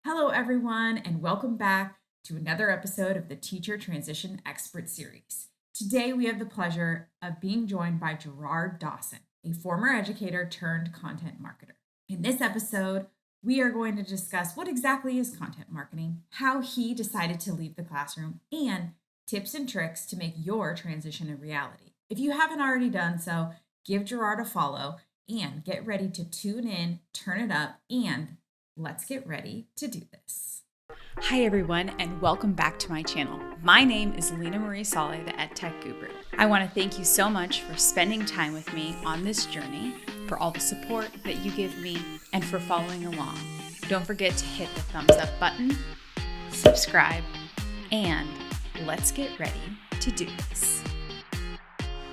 Hello, everyone, and welcome back to another episode of the Teacher Transition Expert Series. Today, we have the pleasure of being joined by Gerard Dawson, a former educator turned content marketer. In this episode, we are going to discuss what exactly is content marketing, how he decided to leave the classroom, and tips and tricks to make your transition a reality. If you haven't already done so, give Gerard a follow and get ready to tune in, turn it up, and let's get ready to do this. Hi everyone, and welcome back to my channel. My name is Leena Marie Saleh, the Edtech Guru. I want to thank you so much for spending time with me on this journey, for all the support that you give me, and for following along. Don't forget to hit the thumbs up button, subscribe, and let's get ready to do this.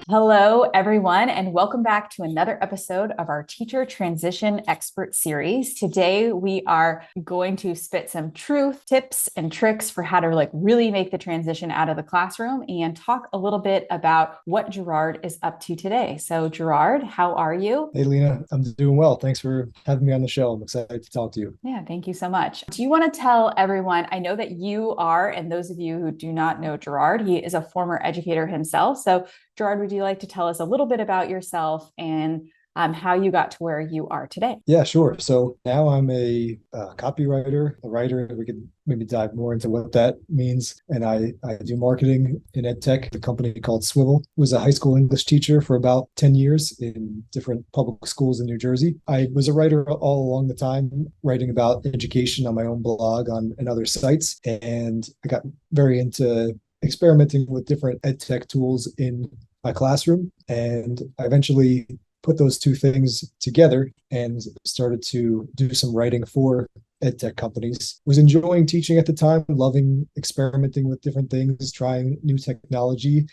Hello, everyone, and welcome back to another episode of our Teacher Transition Expert Series. Today, we are going to spit some truth, tips, and tricks for how to really make the transition out of the classroom and talk a little bit about what Gerard is up to today. So, Gerard, how are you? Hey, Leena, I'm doing well. Thanks for having me on the show. I'm excited to talk to you. Yeah, thank you so much. Do you want to tell everyone, I know that you are, and those of you who do not know Gerard, he is a former educator himself. So, Gerard, would you like to tell us a little bit about yourself and how you got to where you are today? Yeah, sure. So now I'm a copywriter, a writer. We could maybe dive more into what that means. And I do marketing in EdTech, the company called Swivel. Was a high school English teacher for about 10 years in different public schools in New Jersey. I was a writer all along the time, writing about education on my own blog and other sites. And I got very into experimenting with different EdTech tools in my classroom. And I eventually put those two things together and started to do some writing for EdTech companies. Was enjoying teaching at the time, loving experimenting with different things, trying new technology.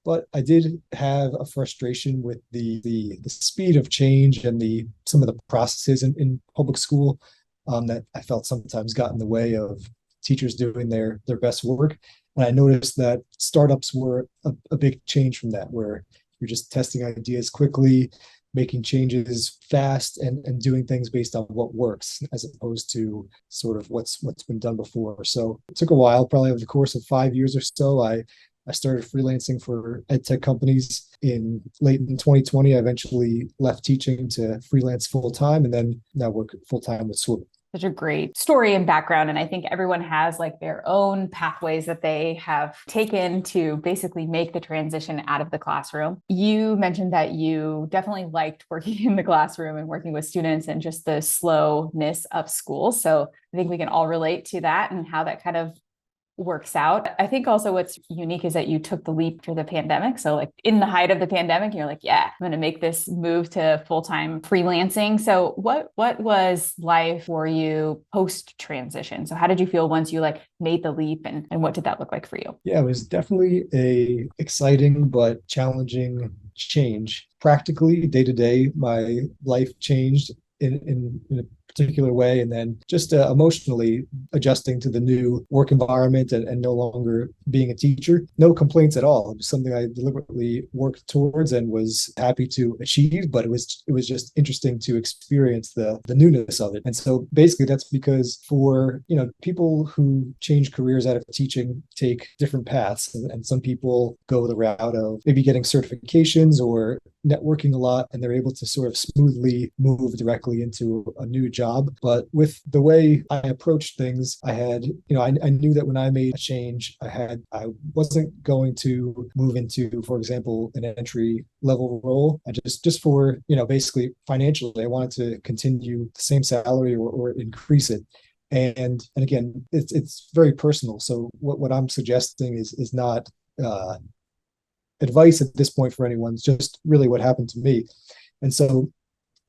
But I did have a frustration with the speed of change and some of the processes in public school that I felt sometimes got in the way of teachers doing their best work. And I noticed that startups were a big change from that, where you're just testing ideas quickly, making changes fast, and doing things based on what works, as opposed to sort of what's been done before. So it took a while, probably over the course of 5 years or so. I started freelancing for EdTech companies late in 2020. I eventually left teaching to freelance full time, and then now work full time with Swivel. Such a great story and background. And I think everyone has their own pathways that they have taken to basically make the transition out of the classroom. You mentioned that you definitely liked working in the classroom and working with students and just the slowness of school. So I think we can all relate to that and how that kind of works out. I think also what's unique is that you took the leap through the pandemic. So in the height of the pandemic, you're yeah, I'm going to make this move to full-time freelancing. So what was life for you post transition? So how did you feel once you made the leap, and what did that look like for you? Yeah, it was definitely a exciting but challenging change. Practically day to day, my life changed in a particular way, and then just emotionally adjusting to the new work environment and no longer being a teacher. No complaints at all. It was something I deliberately worked towards and was happy to achieve, but it was just interesting to experience the newness of it. And so basically that's because for people who change careers out of teaching take different paths, and some people go the route of maybe getting certifications or networking a lot, and they're able to sort of smoothly move directly into a new job. But with the way I approached things, I had, I knew that when I made a change, I wasn't going to move into, for example, an entry level role. I just for, basically financially, I wanted to continue the same salary or increase it. And again, it's very personal. So what I'm suggesting is not advice at this point for anyone. It's just really what happened to me. And so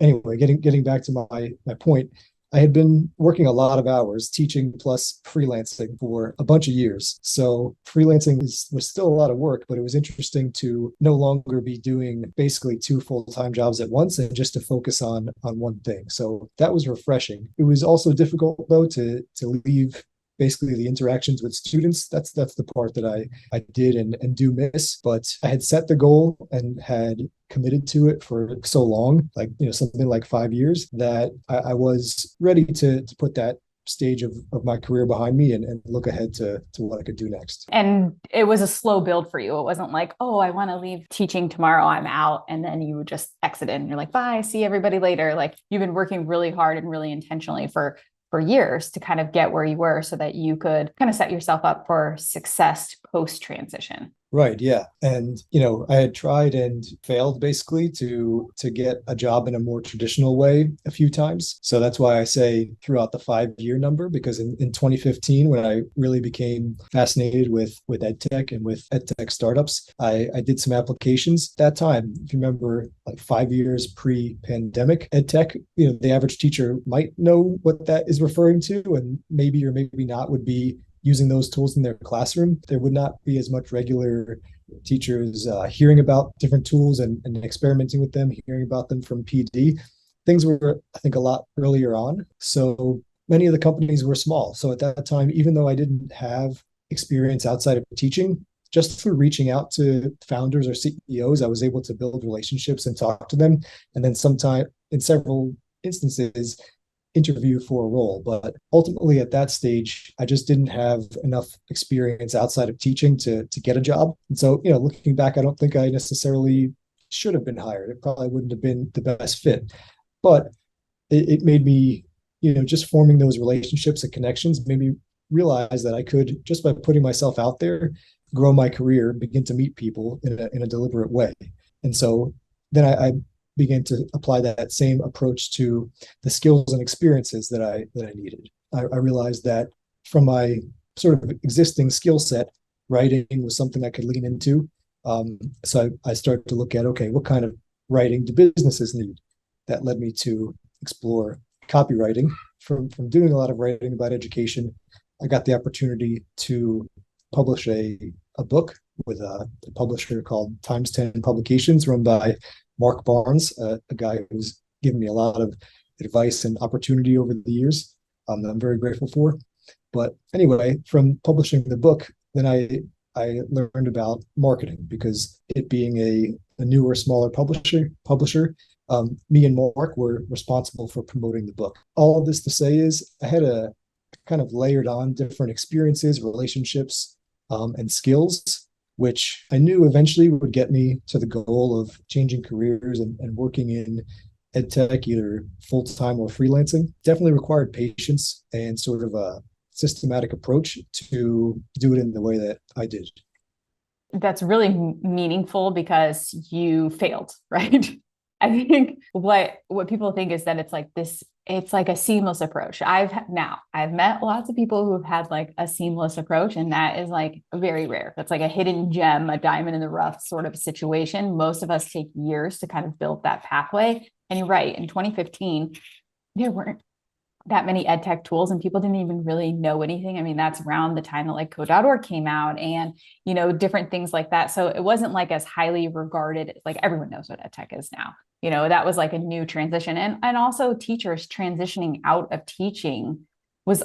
anyway, getting back to my point, I had been working a lot of hours teaching plus freelancing for a bunch of years. So freelancing was still a lot of work, but it was interesting to no longer be doing basically two full-time jobs at once and just to focus on one thing. So that was refreshing. It was also difficult though to leave basically the interactions with students. That's the part that I did and do miss. But I had set the goal and had committed to it for so long, something like 5 years, that I was ready to put that stage of my career behind me and look ahead to what I could do next. And it was a slow build for you. It wasn't like, oh, I want to leave teaching tomorrow, I'm out. And then you would just exit and you're like, bye, see everybody later. Like you've been working really hard and really intentionally for years to kind of get where you were so that you could kind of set yourself up for success post transition. Right. Yeah. And, I had tried and failed basically to get a job in a more traditional way a few times. So that's why I say throughout the 5-year number, because in 2015, when I really became fascinated with EdTech and with EdTech startups, I did some applications at that time. If you remember, like 5 years pre-pandemic, EdTech, the average teacher might know what that is referring to, and maybe or maybe not would be using those tools in their classroom. There would not be as much regular teachers hearing about different tools and experimenting with them, hearing about them from PD. Things were, I think, a lot earlier on. So many of the companies were small. So at that time, even though I didn't have experience outside of teaching, just through reaching out to founders or CEOs, I was able to build relationships and talk to them. And then sometime in several instances, interview for a role. But ultimately at that stage, I just didn't have enough experience outside of teaching to get a job. And so, looking back, I don't think I necessarily should have been hired. It probably wouldn't have been the best fit. But it made me, just forming those relationships and connections made me realize that I could, just by putting myself out there, grow my career, begin to meet people in a deliberate way. And so then I began to apply that same approach to the skills and experiences that I needed. I realized that from my sort of existing skill set, writing was something I could lean into. So I started to look at, okay, what kind of writing do businesses need? That led me to explore copywriting. From doing a lot of writing about education, I got the opportunity to publish a book with a publisher called Times 10 Publications, run by Mark Barnes, a guy who's given me a lot of advice and opportunity over the years that I'm very grateful for. But anyway, from publishing the book, then I learned about marketing, because it being a newer, smaller publisher, me and Mark were responsible for promoting the book. All of this to say is I had a kind of layered on different experiences, relationships, and skills, which I knew eventually would get me to the goal of changing careers and working in EdTech, either full-time or freelancing. Definitely required patience and sort of a systematic approach to do it in the way that I did. That's really meaningful because you failed, right? I think what people think is that it's like this, it's like a seamless approach. I've met lots of people who've had like a seamless approach, and that is like very rare. That's like a hidden gem, a diamond in the rough sort of situation. Most of us take years to kind of build that pathway. And you're right, in 2015, there weren't that many EdTech tools and people didn't even really know anything. I mean, that's around the time that like code.org came out and, different things like that. So it wasn't like as highly regarded, like everyone knows what EdTech is now. That was like a new transition. And also teachers transitioning out of teaching was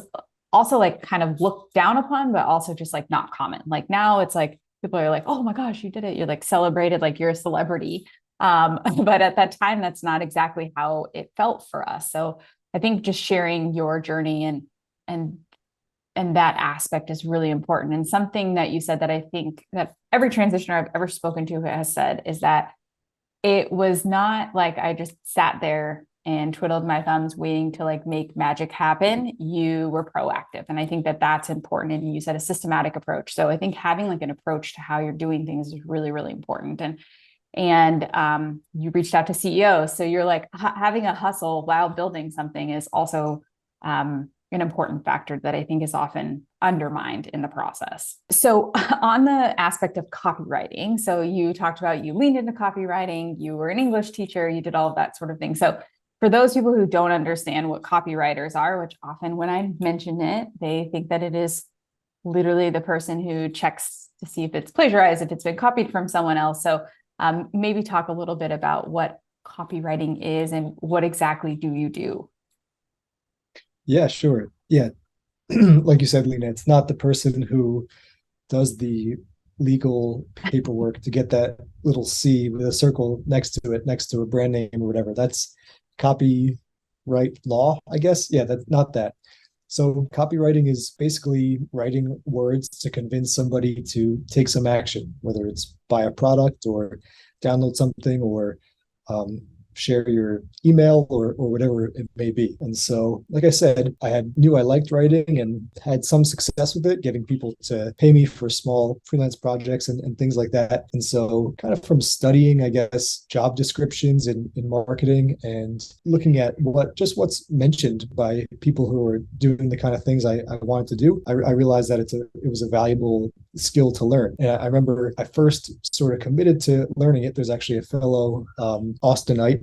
also like kind of looked down upon, but also just like not common. Like now it's like, people are like, oh my gosh, you did it. You're like celebrated, like you're a celebrity. But at that time, that's not exactly how it felt for us. So I think just sharing your journey and that aspect is really important. And something that you said that I think that every transitioner I've ever spoken to has said is that it was not like I just sat there and twiddled my thumbs waiting to like make magic happen. You were proactive. And I think that that's important. And you said a systematic approach. So I think having like an approach to how you're doing things is really, really important. And you reached out to CEOs. So you're like having a hustle while building something is also an important factor that I think is often undermined in the process. So on the aspect of copywriting, so you talked about you leaned into copywriting, you were an English teacher, you did all of that sort of thing. So for those people who don't understand what copywriters are, which often when I mention it, they think that it is literally the person who checks to see if it's plagiarized, if it's been copied from someone else. So maybe talk a little bit about what copywriting is and what exactly do you do? Yeah, sure. Yeah. Like you said, Leena, it's not the person who does the legal paperwork to get that little C with a circle next to it, next to a brand name or whatever. That's copyright law, I guess. Yeah, that's not that. So copywriting is basically writing words to convince somebody to take some action, whether it's buy a product or download something or share your email or whatever it may be. And so, like I said, knew I liked writing and had some success with it, getting people to pay me for small freelance projects and things like that. And so kind of from studying, I guess, job descriptions in marketing and looking at what's mentioned by people who are doing the kind of things I wanted to do, I realized that it was a valuable skill to learn. And I remember I first sort of committed to learning it. There's actually a fellow Austinite,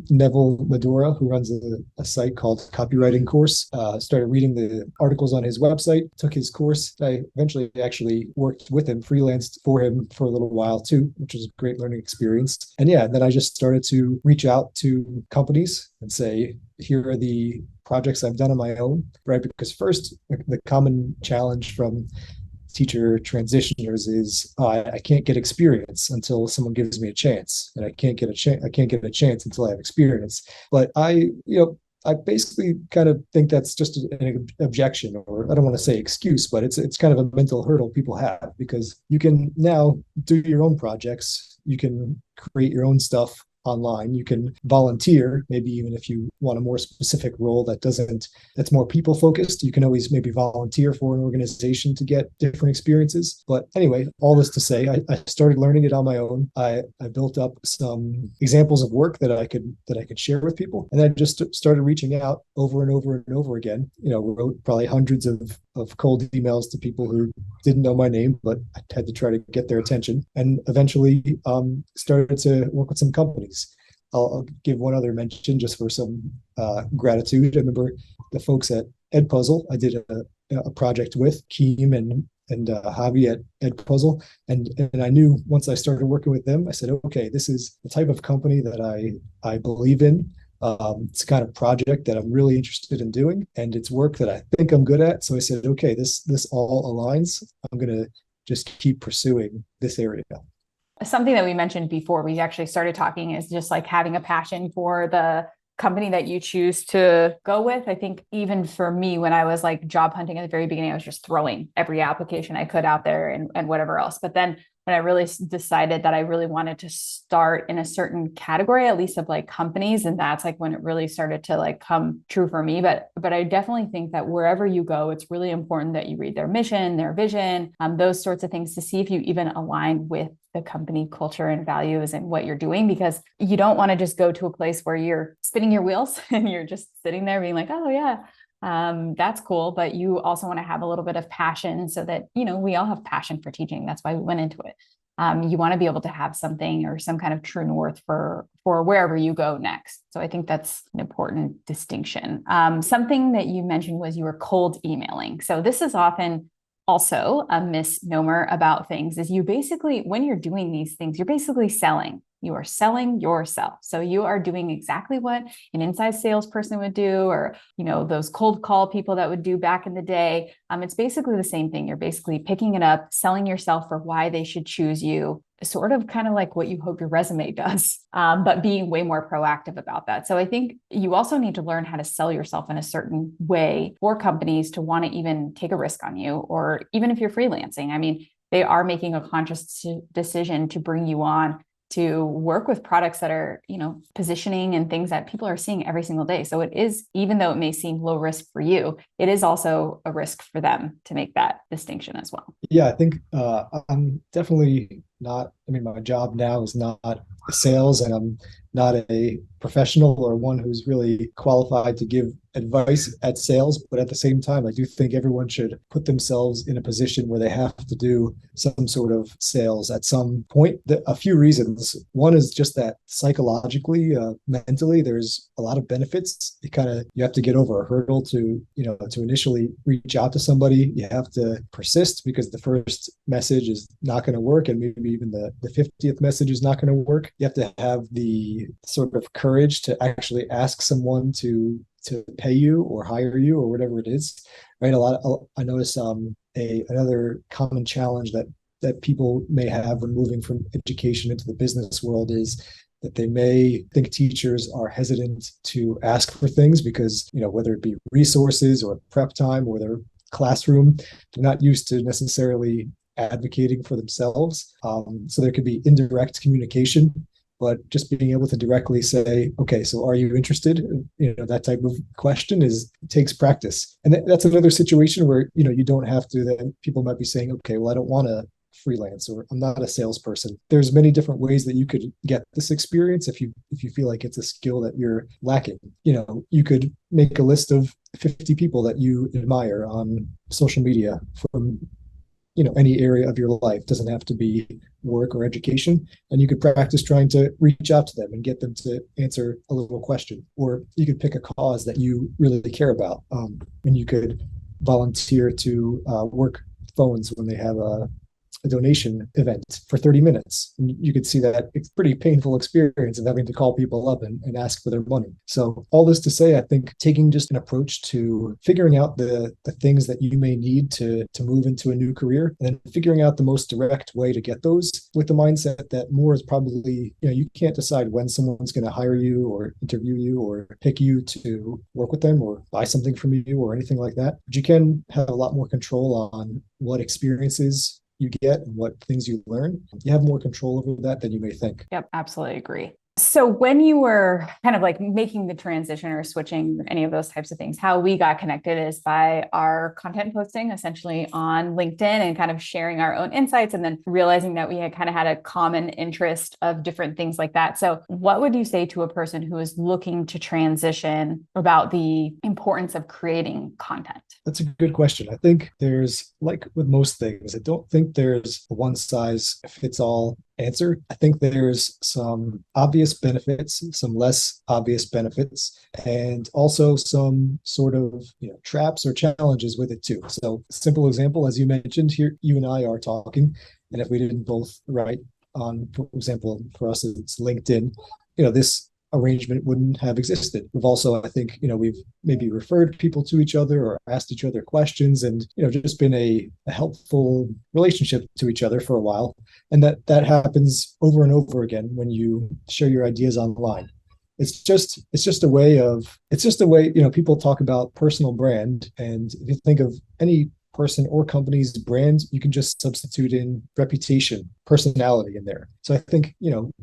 Neville Medora, who runs a site called Copywriting Course. Started reading the articles on his website, took his course. I eventually actually worked with him, freelanced for him for a little while too, which was a great learning experience. And yeah, then I just started to reach out to companies and say, here are the projects I've done on my own, right? Because first, the common challenge from teacher transitioners is I can't get experience until someone gives me a chance, and I can't get a chance until I have experience. But I basically kind of think that's just an objection, or I don't want to say excuse, but it's kind of a mental hurdle people have, because you can now do your own projects, you can create your own stuff online, you can volunteer, maybe even if you want a more specific role that's more people focused, you can always maybe volunteer for an organization to get different experiences. But anyway, all this to say, I started learning it on my own. I built up some examples of work that I could share with people, and I just started reaching out over and over and over again. Wrote probably hundreds of cold emails to people who didn't know my name, but I had to try to get their attention, and eventually started to work with some companies. I'll give one other mention just for some gratitude. I remember the folks at Edpuzzle. I did a project with Keem and Javi at Edpuzzle, and I knew once I started working with them, I said, okay, this is the type of company that I believe in. It's the kind of project that I'm really interested in doing, and it's work that I think I'm good at. So I said, okay, this all aligns. I'm going to just keep pursuing this area. Something that we mentioned before we actually started talking is just like having a passion for the company that you choose to go with. I think even for me, when I was like job hunting at the very beginning, I was just throwing every application I could out there and whatever else. But then when I really decided that I really wanted to start in a certain category, at least of like companies, and that's like when it really started to like come true for me. But I definitely think that wherever you go, it's really important that you read their mission, their vision, those sorts of things, to see if you even align with the company culture and values and what you're doing, because you don't want to just go to a place where you're spinning your wheels and you're just sitting there being like, oh yeah, that's cool. But you also want to have a little bit of passion, so that, we all have passion for teaching. That's why we went into it. You want to be able to have something or some kind of true north for wherever you go next. So I think that's an important distinction. Something that you mentioned was you were cold emailing. So this is often also a misnomer about things, is you basically, when you're doing these things, you're basically selling. You are selling yourself. So you are doing exactly what an inside salesperson would do, or, those cold call people that would do back in the day. It's basically the same thing. You're basically picking it up, selling yourself for why they should choose you, sort of kind of like what you hope your resume does, but being way more proactive about that. So I think you also need to learn how to sell yourself in a certain way for companies to want to even take a risk on you, or even if you're freelancing. I mean, they are making a conscious decision to bring you on to work with products that are, positioning and things that people are seeing every single day. So it is, even though it may seem low risk for you, it is also a risk for them to make that distinction as well. Yeah, I think I'm definitely not, my job now is not sales, and I'm not a professional or one who's really qualified to give advice at sales. But at the same time, I do think everyone should put themselves in a position where they have to do some sort of sales at some point. A few reasons. One is just that psychologically, mentally, there's a lot of benefits. You have to get over a hurdle to initially reach out to somebody. You have to persist, because the first message is not going to work, and maybe even the 50th message is not going to work. You have to have the sort of courage to actually ask someone to pay you or hire you or whatever it is, right? I notice another common challenge that people may have when moving from education into the business world is that they may think teachers are hesitant to ask for things because, whether it be resources or prep time or their classroom, they're not used to necessarily advocating for themselves. So there could be indirect communication, but just being able to directly say, okay, so are you interested? That type of question takes practice. And that's another situation where, you don't have to, then people might be saying, okay, well, I don't want to freelance, or I'm not a salesperson. There's many different ways that you could get this experience if you feel like it's a skill that you're lacking. You could make a list of 50 people that you admire on social media from any area of your life. Doesn't have to be work or education, and you could practice trying to reach out to them and get them to answer a little question. Or you could pick a cause that you really care about, and you could volunteer to work phones when they have a donation event for 30 minutes. And you could see that it's a pretty painful experience of having to call people up and ask for their money. So all this to say, I think taking just an approach to figuring out the things that you may need to move into a new career, and then figuring out the most direct way to get those, with the mindset that more is probably, you can't decide when someone's going to hire you or interview you or pick you to work with them or buy something from you or anything like that. But you can have a lot more control on what experiences you get and what things you learn. You have more control over that than you may think. Yep, absolutely agree. So when you were kind of like making the transition or switching any of those types of things, how we got connected is by our content posting essentially on LinkedIn and kind of sharing our own insights, and then realizing that we had kind of had a common interest of different things like that. So what would you say to a person who is looking to transition about the importance of creating content? That's a good question. I think there's, like with most things, I don't think there's a one size fits all answer. I think there's some obvious benefits, some less obvious benefits, and also some sort of traps or challenges with it too. So, simple example, as you mentioned here, you and I are talking, and if we didn't both write on, for example, for us it's LinkedIn, this arrangement wouldn't have existed. We've also, I think, we've maybe referred people to each other or asked each other questions, and just been a helpful relationship to each other for a while. And that happens over and over again when you share your ideas online. It's just a way, people talk about personal brand, and if you think of any person or company's brand, you can just substitute in reputation, personality in there. So I think,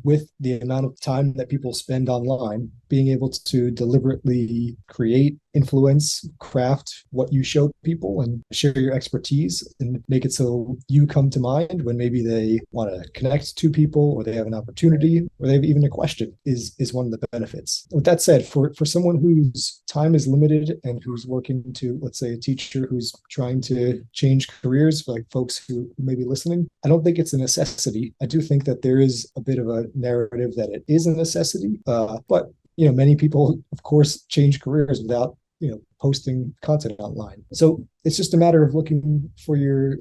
with the amount of time that people spend online, being able to deliberately create, influence, craft what you show people and share your expertise and make it so you come to mind when maybe they want to connect to people, or they have an opportunity, or they have even a question, is one of the benefits. With that said, for someone whose time is limited and who's working to, let's say, a teacher who's trying to change careers, like folks who may be listening, I don't think it's a necessity. I do think that there is a bit of a narrative that it is a necessity, but many people, of course, change careers without posting content online. So it's just a matter of looking for your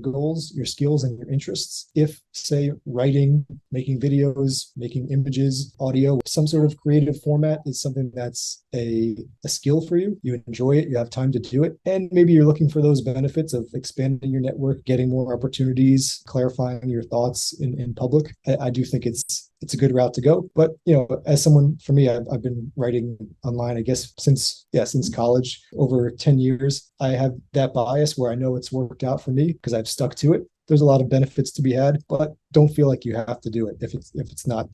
goals, your skills, and your interests. If, say, writing, making videos, making images, audio, some sort of creative format is something that's a skill for you, you enjoy it, you have time to do it, and maybe you're looking for those benefits of expanding your network, getting more opportunities, clarifying your thoughts in public, I do think it's a good route to go. But as someone, for me, I've been writing online, I guess, since college, over 10 years. I have that bias where I know it's worked out for me because I've stuck to it. There's a lot of benefits to be had, but don't feel like you have to do it if it's not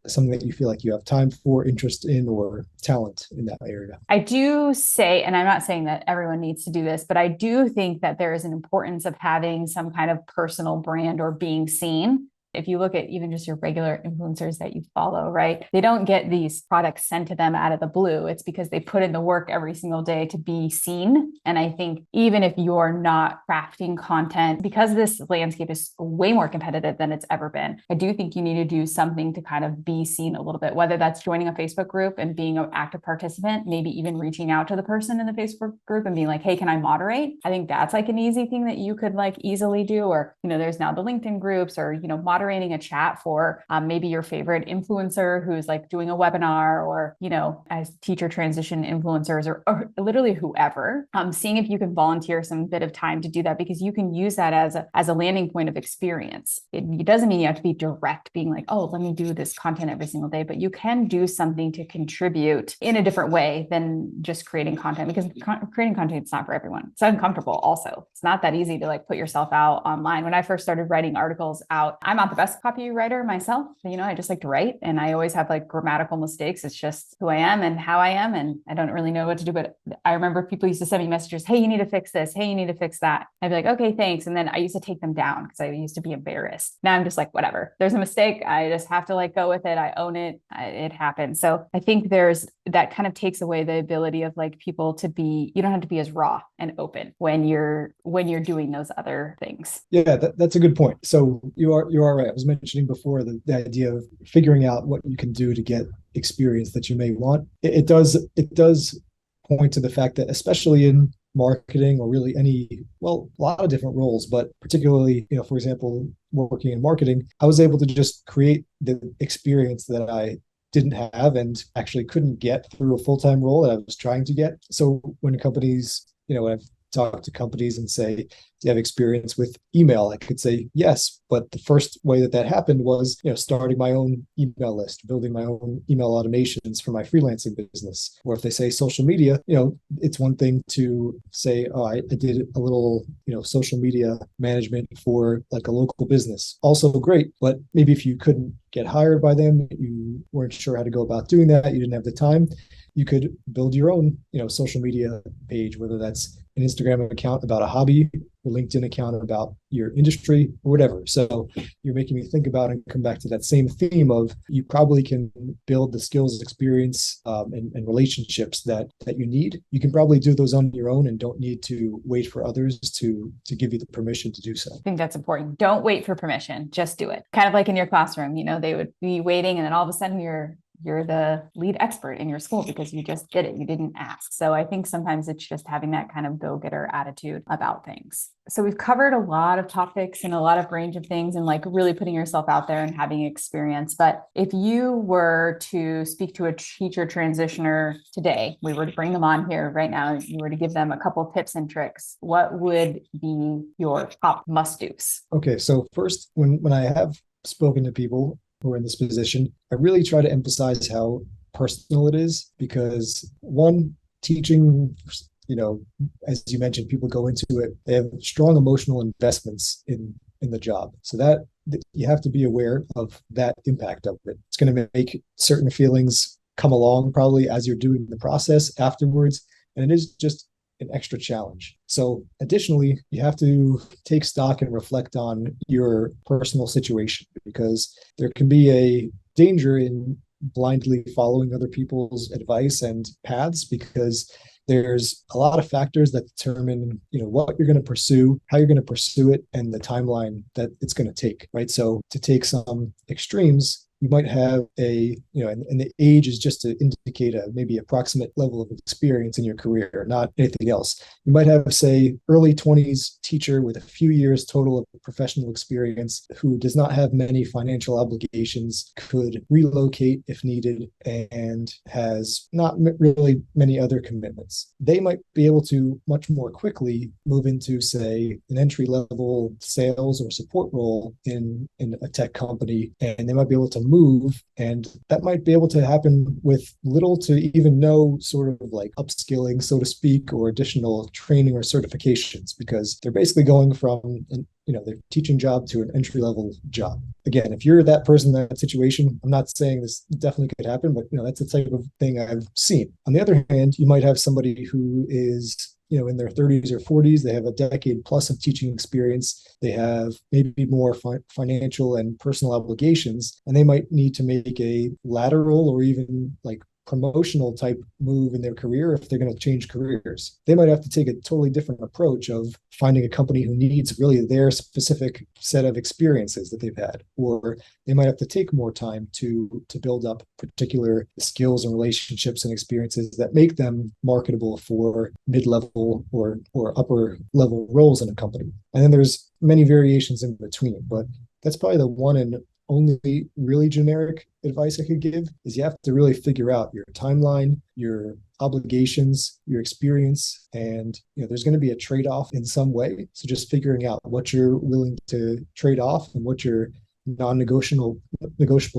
something that you feel like you have time for, interest in, or talent in that area. I do say, and I'm not saying that everyone needs to do this, but I do think that there is an importance of having some kind of personal brand or being seen. If you look at even just your regular influencers that you follow, right? They don't get these products sent to them out of the blue. It's because they put in the work every single day to be seen. And I think even if you're not crafting content, because this landscape is way more competitive than it's ever been, I do think you need to do something to kind of be seen a little bit, whether that's joining a Facebook group and being an active participant, maybe even reaching out to the person in the Facebook group and being like, hey, can I moderate? I think that's like an easy thing that you could like easily do. Or, there's now the LinkedIn groups, or, moderate moderating a chat for maybe your favorite influencer who's like doing a webinar, or, as teacher transition influencers, or literally whoever, seeing if you can volunteer some bit of time to do that, because you can use that as a landing point of experience. It doesn't mean you have to be direct, being like, oh, let me do this content every single day, but you can do something to contribute in a different way than just creating content, because creating content is not for everyone. It's uncomfortable also. It's not that easy to like put yourself out online. When I first started writing articles out, I'm not the best copywriter myself. I just like to write, and I always have like grammatical mistakes. It's just who I am and how I am, and I don't really know what to do. But I remember people used to send me messages, hey, you need to fix this. Hey, you need to fix that. I'd be like, okay, thanks. And then I used to take them down because I used to be embarrassed. Now I'm just like, whatever. There's a mistake. I just have to like go with it. I own it. It happens. So I think that kind of takes away the ability of like people to be, you don't have to be as raw and open when you're doing those other things. Yeah, that's a good point. So you are right. I was mentioning before the idea of figuring out what you can do to get experience that you may want. It does point to the fact that, especially in marketing, or really a lot of different roles, but particularly, for example, working in marketing, I was able to just create the experience that I didn't have and actually couldn't get through a full-time role that I was trying to get. So when companies, when I've talked to companies and say, do you have experience with email? I could say yes, but the first way that happened was, starting my own email list, building my own email automations for my freelancing business. Or if they say social media, it's one thing to say, oh, I did a little, social media management for like a local business. Also great, but maybe if you couldn't get hired by them, you weren't sure how to go about doing that, you didn't have the time, you could build your own, social media page, whether that's an Instagram account about a hobby, a LinkedIn account about your industry, or whatever. So you're making me think about and come back to that same theme of, you probably can build the skills, experience, and relationships that you need. You can probably do those on your own and don't need to wait for others to give you the permission to do so. I think that's important. Don't wait for permission. Just do it. Kind of like in your classroom, they would be waiting, and then all of a sudden you're the lead expert in your school because you just did it. You didn't ask. So I think sometimes it's just having that kind of go-getter attitude about things. So we've covered a lot of topics and a lot of range of things, and like really putting yourself out there and having experience. But if you were to speak to a teacher transitioner today, we were to bring them on here right now, you were to give them a couple tips and tricks, what would be your top must-dos? Okay. So first, when I have spoken to people who are in this position, I really try to emphasize how personal it is, because one, teaching, as you mentioned, people go into it, they have strong emotional investments in the job. So that you have to be aware of that impact of it. It's going to make certain feelings come along probably as you're doing the process afterwards. And it is just an extra challenge. So additionally, you have to take stock and reflect on your personal situation, because there can be a danger in blindly following other people's advice and paths, because there's a lot of factors that determine, what you're going to pursue, how you're going to pursue it, and the timeline that it's going to take, right? So to take some extremes, you might have and the age is just to indicate a maybe approximate level of experience in your career, not anything else. You might have, say, early 20s teacher with a few years total of professional experience who does not have many financial obligations, could relocate if needed, and has not really many other commitments. They might be able to much more quickly move into, say, an entry-level sales or support role in a tech company, and they might be able to move, and that might be able to happen with little to even no sort of like upskilling, so to speak, or additional training or certifications, because they're basically going from their teaching job to an entry-level job. Again, if you're that person in that situation, I'm not saying this definitely could happen, but that's the type of thing I've seen. On the other hand, you might have somebody who is in their 30s or 40s, they have a decade plus of teaching experience. They have maybe more financial and personal obligations, and they might need to make a lateral or even like promotional type move in their career if they're going to change careers. They might have to take a totally different approach of finding a company who needs really their specific set of experiences that they've had, or they might have to take more time to build up particular skills and relationships and experiences that make them marketable for mid-level or upper level roles in a company. And then there's many variations in between, but that's probably the one and only really generic advice I could give is you have to really figure out your timeline, your obligations, your experience, and there's going to be a trade-off in some way. So just figuring out what you're willing to trade off and what your non-negotiable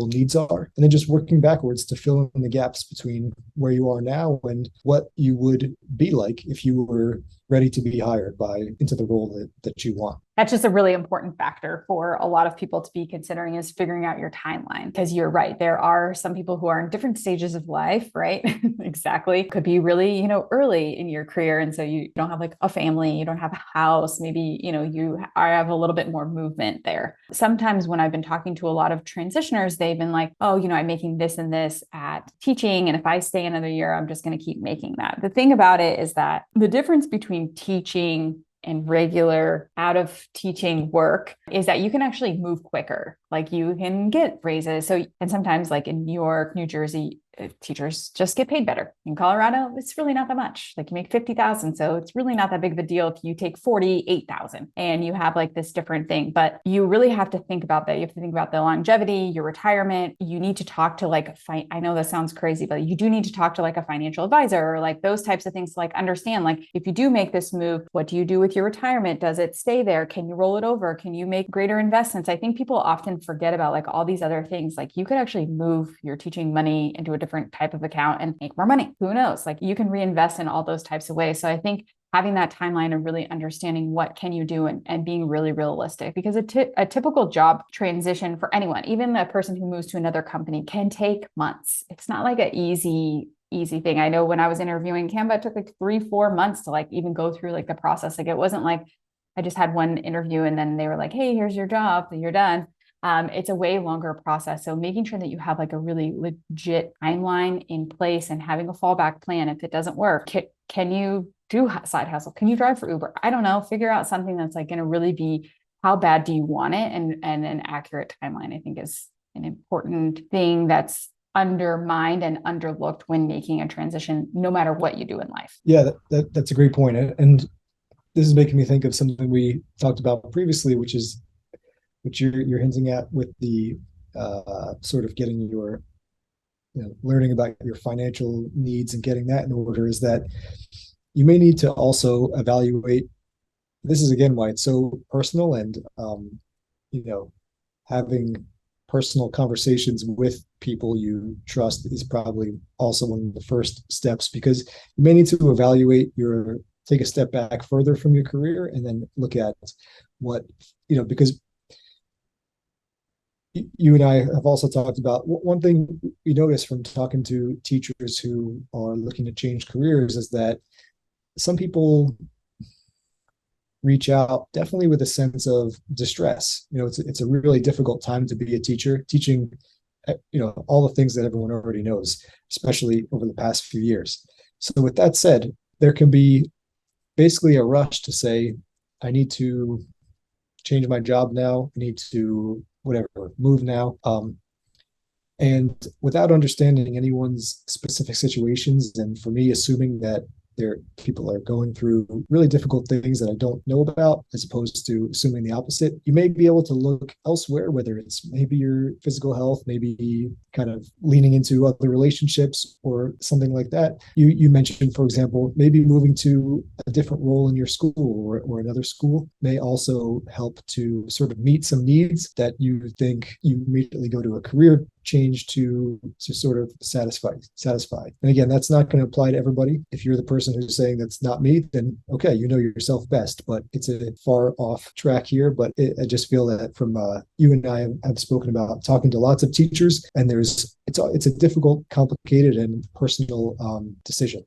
needs are, and then just working backwards to fill in the gaps between where you are now and what you would be like if you were ready to be hired into the role that you want. That's just a really important factor for a lot of people to be considering, is figuring out your timeline. Because you're right, there are some people who are in different stages of life, right? Exactly. Could be really, early in your career. And so you don't have like a family, you don't have a house, maybe, you have a little bit more movement there. Sometimes when I've been talking to a lot of transitioners, they've been like, oh, I'm making this and this at teaching. And if I stay another year, I'm just going to keep making that. The thing about it is that the difference between teaching and regular out of teaching work is that you can actually move quicker. Like you can get raises. And sometimes like in New York, New Jersey, teachers just get paid better. In Colorado, it's really not that much. Like you make 50,000. So it's really not that big of a deal if you take 48,000 and you have like this different thing. But you really have to think about that. You have to think about the longevity, your retirement. You need to talk to I know that sounds crazy, but you do need to talk to like a financial advisor or like those types of things to like understand, like if you do make this move, what do you do with your retirement? Does it stay there? Can you roll it over? Can you make greater investments? I think people often forget about like all these other things. Like you could actually move your teaching money into a different type of account and make more money. Who knows? Like you can reinvest in all those types of ways. So I think having that timeline of really understanding what can you do and being really realistic, because a typical job transition for anyone, even the person who moves to another company, can take months. It's not like an easy thing. I know when I was interviewing Canva, it took like 3-4 months to like even go through like the process. Like it wasn't like I just had one interview and then they were like, hey, here's your job, you're done. It's a way longer process. So making sure that you have like a really legit timeline in place and having a fallback plan. If it doesn't work, can you do side hustle? Can you drive for Uber? I don't know. Figure out something that's like going to really be, how bad do you want it? And an accurate timeline, I think, is an important thing that's undermined and underlooked when making a transition, no matter what you do in life. Yeah, that's a great point. And this is making me think of something we talked about previously, which you're hinting at with the sort of getting your, learning about your financial needs and getting that in order, is that you may need to also evaluate. This is again why it's so personal, and having personal conversations with people you trust is probably also one of the first steps, because you may need to take a step back further from your career and then look at what, because you and I have also talked about one thing we notice from talking to teachers who are looking to change careers is that some people reach out definitely with a sense of distress. It's a really difficult time to be a teacher, teaching, all the things that everyone already knows, especially over the past few years. So with that said, there can be basically a rush to say, I need to change my job now. I need to move now. And without understanding anyone's specific situations, and for me, assuming that people are going through really difficult things that I don't know about, as opposed to assuming the opposite, you may be able to look elsewhere, whether it's maybe your physical health, maybe kind of leaning into other relationships or something like that. You mentioned, for example, maybe moving to a different role in your school or another school may also help to sort of meet some needs that you think you immediately go to a career change to sort of satisfy. And again, that's not going to apply to everybody. If you're the person who's saying that's not me, then okay, you know yourself best, but it's a far off track here. But I just feel that from you and I have spoken about talking to lots of teachers, and it's a difficult, complicated, and personal decision.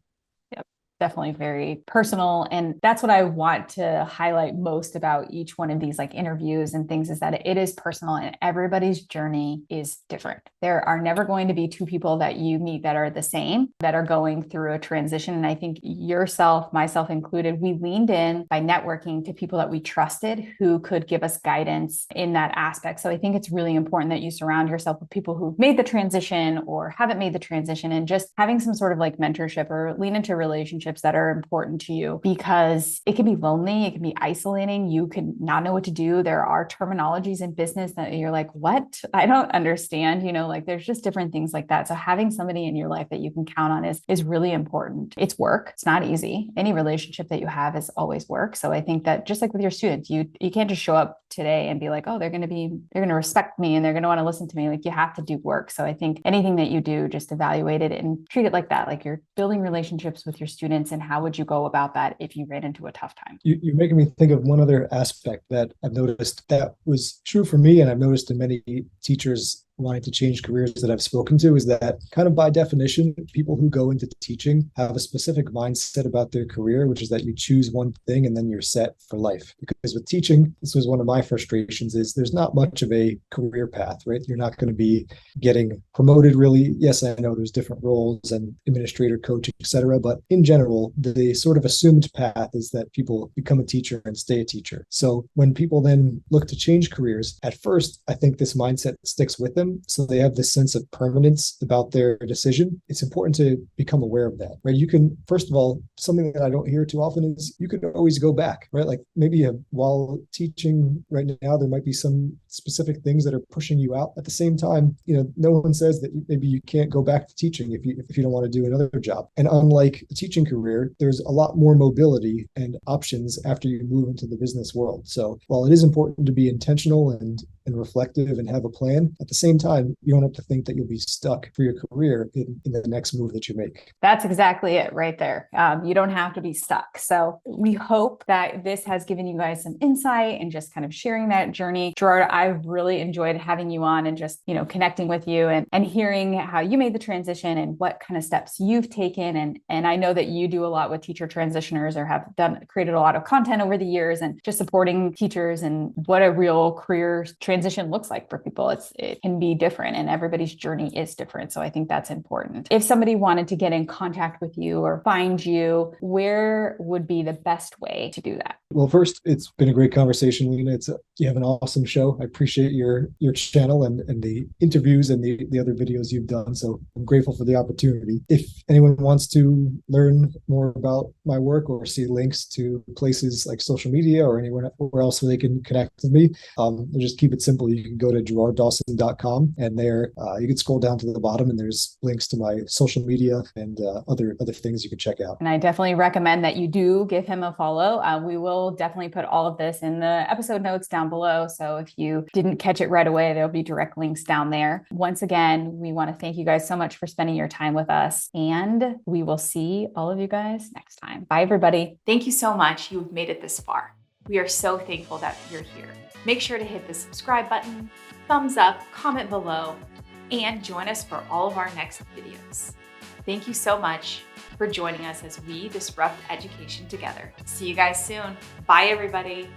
Definitely very personal. And that's what I want to highlight most about each one of these like interviews and things, is that it is personal and everybody's journey is different. There are never going to be two people that you meet that are the same, that are going through a transition. And I think yourself, myself included, we leaned in by networking to people that we trusted who could give us guidance in that aspect. So I think it's really important that you surround yourself with people who've made the transition or haven't made the transition, and just having some sort of like mentorship or lean into relationships relationships that are important to you, because it can be lonely. It can be isolating. You can not know what to do. There are terminologies in business that you're like, what? I don't understand. Like there's just different things like that. So having somebody in your life that you can count on is really important. It's work. It's not easy. Any relationship that you have is always work. So I think that just like with your students, you can't just show up today and be like, oh, they're going to respect me and they're going to want to listen to me. Like you have to do work. So I think anything that you do, just evaluate it and treat it like that. Like you're building relationships with your students. And how would you go about that if you ran into a tough time? You're making me think of one other aspect that I've noticed that was true for me, and I've noticed in many teachers wanting to change careers that I've spoken to, is that kind of by definition, people who go into teaching have a specific mindset about their career, which is that you choose one thing and then you're set for life. Because with teaching, this was one of my frustrations, is there's not much of a career path, right? You're not going to be getting promoted really. Yes, I know there's different roles and administrator, coach, etc. But in general, the sort of assumed path is that people become a teacher and stay a teacher. So when people then look to change careers, at first, I think this mindset sticks with them. So they have this sense of permanence about their decision. It's important to become aware of that, right? You can, first of all, something that I don't hear too often is you can always go back, right? Like maybe while teaching right now, there might be some specific things that are pushing you out. At the same time, no one says that maybe you can't go back to teaching if you don't want to do another job. And unlike a teaching career, there's a lot more mobility and options after you move into the business world. So while it is important to be intentional and reflective and have a plan, at the same time, you don't have to think that you'll be stuck for your career in the next move that you make. That's exactly it right there. You don't have to be stuck. So we hope that this has given you guys some insight and just kind of sharing that journey. Gerard, I've really enjoyed having you on and just, connecting with you and hearing how you made the transition and what kind of steps you've taken. And I know that you do a lot with teacher transitioners or have created a lot of content over the years and just supporting teachers and what a real career transition looks like for people. It can be different and everybody's journey is different. So I think that's important. If somebody wanted to get in contact with you or find you, where would be the best way to do that? Well, first, it's been a great conversation, Leena. You have an awesome show. I appreciate your channel and the interviews and the other videos you've done. So I'm grateful for the opportunity. If anyone wants to learn more about my work or see links to places like social media or anywhere else where they can connect with me, I'll just keep it simple. You can go to GerardDawson.com and there you can scroll down to the bottom and there's links to my social media and other things you can check out. And I definitely recommend that you do give him a follow. We will definitely put all of this in the episode notes down below. So if you didn't catch it right away, there'll be direct links down there. Once again, we want to thank you guys so much for spending your time with us. And we will see all of you guys next time. Bye, everybody. Thank you so much. You've made it this far. We are so thankful that you're here. Make sure to hit the subscribe button, thumbs up, comment below, and join us for all of our next videos. Thank you so much for joining us as we disrupt education together. See you guys soon. Bye, everybody.